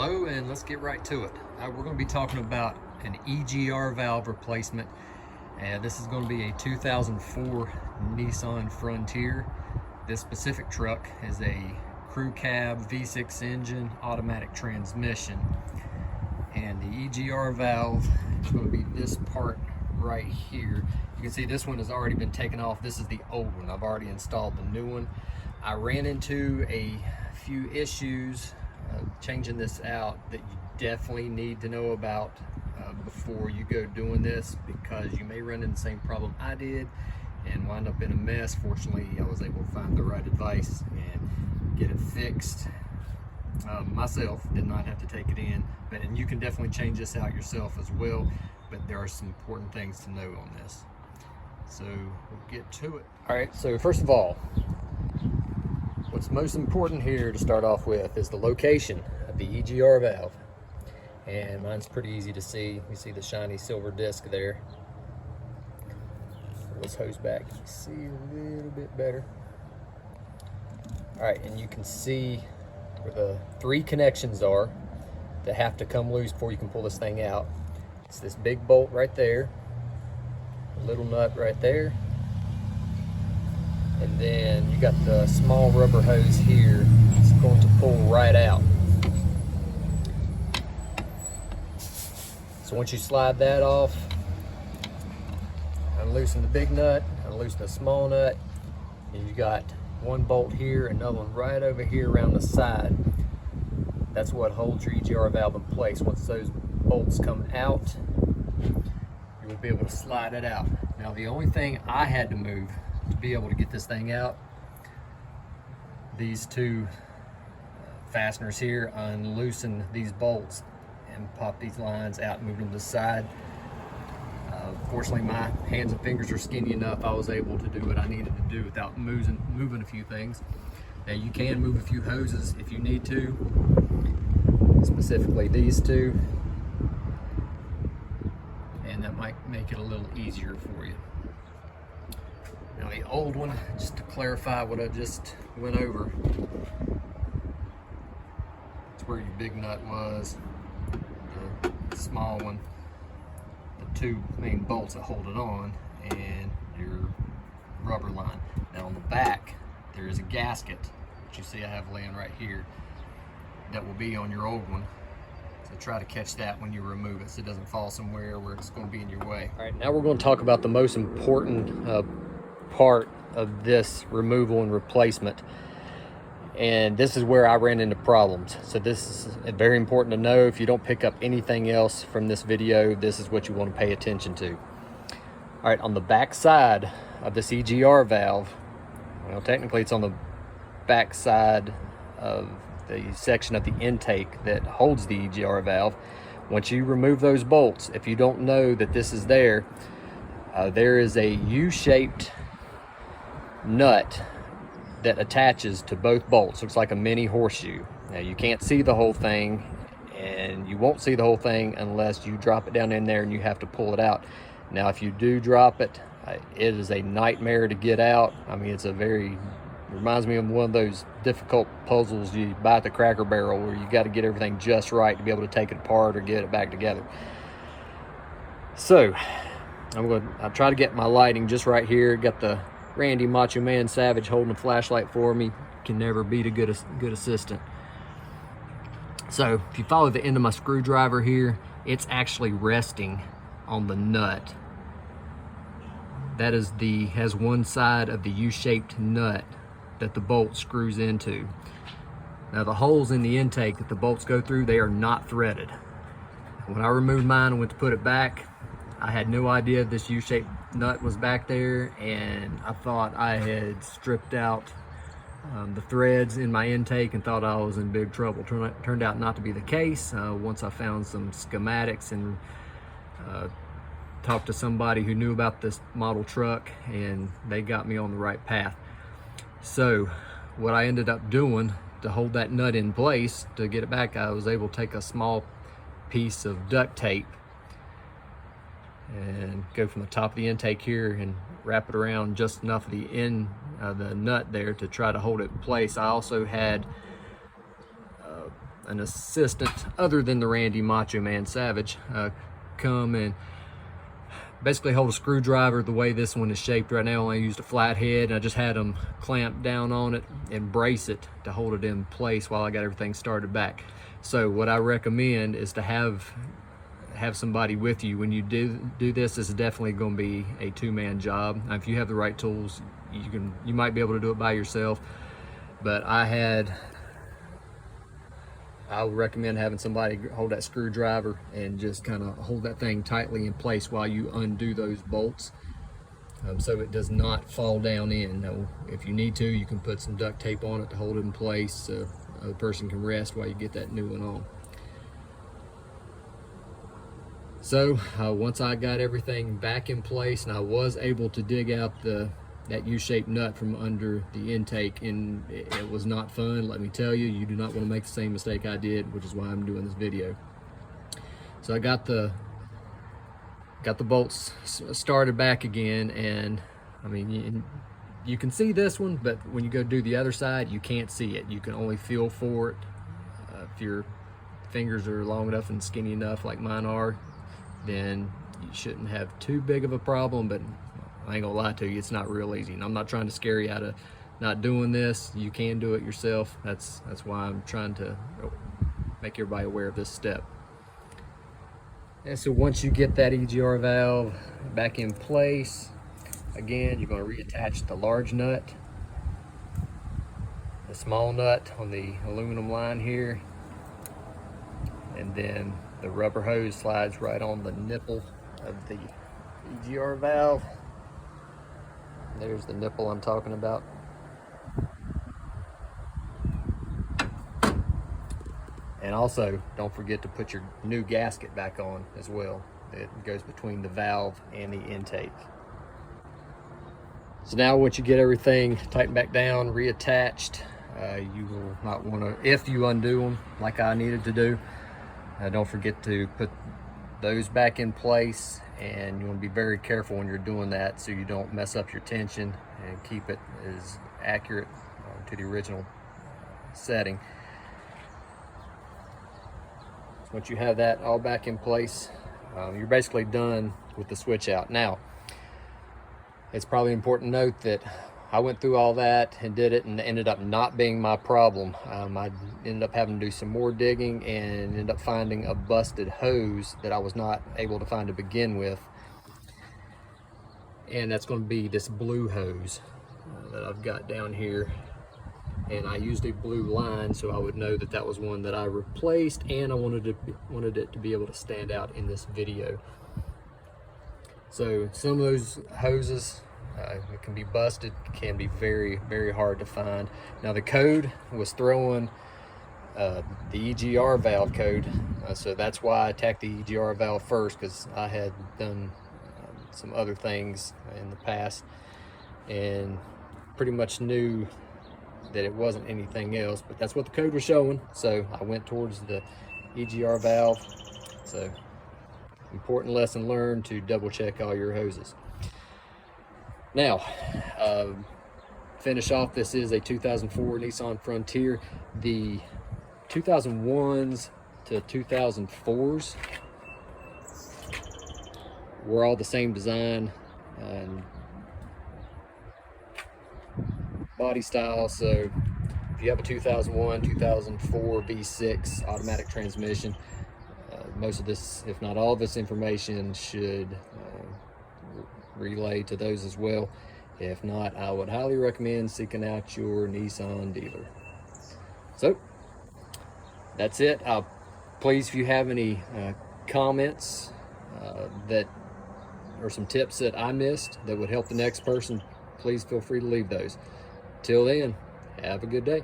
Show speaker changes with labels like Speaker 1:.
Speaker 1: Hello, and let's get right to it. We're going to be talking about an EGR valve replacement. This is going to be a 2004 Nissan Frontier. This specific truck is a crew cab V6 engine automatic transmission, and the EGR valve is going to be this part right here. You can see this one has already been taken off. This is the old one. I've already installed the new one. I ran into a few issues changing this out that you definitely need to know about before you go doing this, because you may run into the same problem I did and wind up in a mess. Fortunately, I was able to find the right advice and get it fixed myself. Did not have to take it in, and you can definitely change this out yourself as well, but there are some important things to know on this. So we'll get to it. All right, so first of all, what's most important here to start off with is the location of the EGR valve. And mine's pretty easy to see. You see the shiny silver disc there. Pull this hose back, you can see a little bit better. All right, and you can see where the three connections are that have to come loose before you can pull this thing out. It's this big bolt right there, a little nut right there, and then you got the small rubber hose here. It's going to pull right out. So once you slide that off, unloosen the big nut, unloosen the small nut, and you got one bolt here, another one right over here around the side. That's what holds your EGR valve in place. Once those bolts come out, you will be able to slide it out. Now, the only thing I had to move to be able to get this thing out, these two fasteners here, unloosen these bolts and pop these lines out and move them to the side. Fortunately, my hands and fingers are skinny enough. I was able to do what I needed to do without moving a few things. Now, you can move a few hoses if you need to, specifically these two, and that might make it a little easier for you. Now, the old one, just to clarify what I just went over, it's where your big nut was, the small one, the two main bolts that hold it on, and your rubber line. Now, on the back, there is a gasket, which you see I have laying right here, that will be on your old one. So try to catch that when you remove it so it doesn't fall somewhere where it's going to be in your way. All right, now we're going to talk about the most important part of this removal and replacement, and this is where I ran into problems. So this is very important to know. If you don't pick up anything else from this video, this is what you want to pay attention to. All right, on the back side of this EGR valve, well, technically it's on the back side of the section of the intake that holds the EGR valve. Once you remove those bolts, if you don't know that this is there, there is a U-shaped nut that attaches to both bolts. Looks like a mini horseshoe. Now, you can't see the whole thing, and you won't see the whole thing unless you drop it down in there and you have to pull it out. Now, if you do drop it, it is a nightmare to get out. I mean, reminds me of one of those difficult puzzles you buy at the Cracker Barrel, where you got to get everything just right to be able to take it apart or get it back together. So I'll try to get my lighting just right here. Got the Randy Macho Man Savage holding a flashlight for me. Can never beat a good assistant. So if you follow the end of my screwdriver here, it's actually resting on the nut. That is has one side of the U-shaped nut that the bolt screws into. Now, the holes in the intake that the bolts go through, they are not threaded. When I removed mine and went to put it back, I had no idea this U-shaped nut was back there, and I thought I had stripped out the threads in my intake and thought I was in big trouble. Turned out not to be the case. Once I found some schematics and talked to somebody who knew about this model truck, and they got me on the right path. So what I ended up doing to hold that nut in place, to get it back, I was able to take a small piece of duct tape and go from the top of the intake here and wrap it around just enough of the end of the nut there to try to hold it in place. I also had an assistant other than the Randy Macho Man Savage come and basically hold a screwdriver. The way this one is shaped right now, I used a flat head, and I just had them clamp down on it and brace it to hold it in place while I got everything started back. So what I recommend is to have somebody with you when you do this. This is definitely going to be a two-man job. Now, if you have the right tools, you might be able to do it by yourself, but I would recommend having somebody hold that screwdriver and just kind of hold that thing tightly in place while you undo those bolts, so it does not fall down in. Now, if you need to, you can put some duct tape on it to hold it in place so the person can rest while you get that new one on. So once I got everything back in place, and I was able to dig out that U-shaped nut from under the intake, and it was not fun, let me tell you. You do not want to make the same mistake I did, which is why I'm doing this video. So I got the bolts started back again, and I mean, you can see this one, but when you go do the other side, you can't see it. You can only feel for it. If your fingers are long enough and skinny enough like mine are, then you shouldn't have too big of a problem. But I ain't gonna lie to you, it's not real easy. And I'm not trying to scare you out of not doing this. You can do it yourself. That's why I'm trying to make everybody aware of this step. And so once you get that EGR valve back in place, again, you're going to reattach the large nut, the small nut on the aluminum line here, and then the rubber hose slides right on the nipple of the EGR valve. There's the nipple I'm talking about. And also, don't forget to put your new gasket back on as well. It goes between the valve and the intake. So now once you get everything tightened back down, reattached, you will not want to, if you undo them like I needed to do, don't forget to put those back in place, and you want to be very careful when you're doing that so you don't mess up your tension, and keep it as accurate to the original setting. Once you have that all back in place, you're basically done with the switch out. Now, it's probably important to note that I went through all that and did it, and it ended up not being my problem. I ended up having to do some more digging and ended up finding a busted hose that I was not able to find to begin with. And that's going to be this blue hose that I've got down here. And I used a blue line so I would know that that was one that I replaced, and I wanted it to be able to stand out in this video. So some of those hoses, it can be busted, can be very, very hard to find. Now the code was throwing the EGR valve code, so that's why I attacked the EGR valve first, because I had done some other things in the past and pretty much knew that it wasn't anything else, but that's what the code was showing, so I went towards the EGR valve. So important lesson learned, to double check all your hoses. Now, finish off, this is a 2004 Nissan Frontier. The 2001s to 2004s were all the same design and body style. So if you have a 2001, 2004 V6 automatic transmission, most of this, if not all of this information, should relay to those as well. If not, I would highly recommend seeking out your Nissan dealer. So that's it. Please, if you have any comments that or some tips that I missed that would help the next person, please feel free to leave those. Till then, have a good day.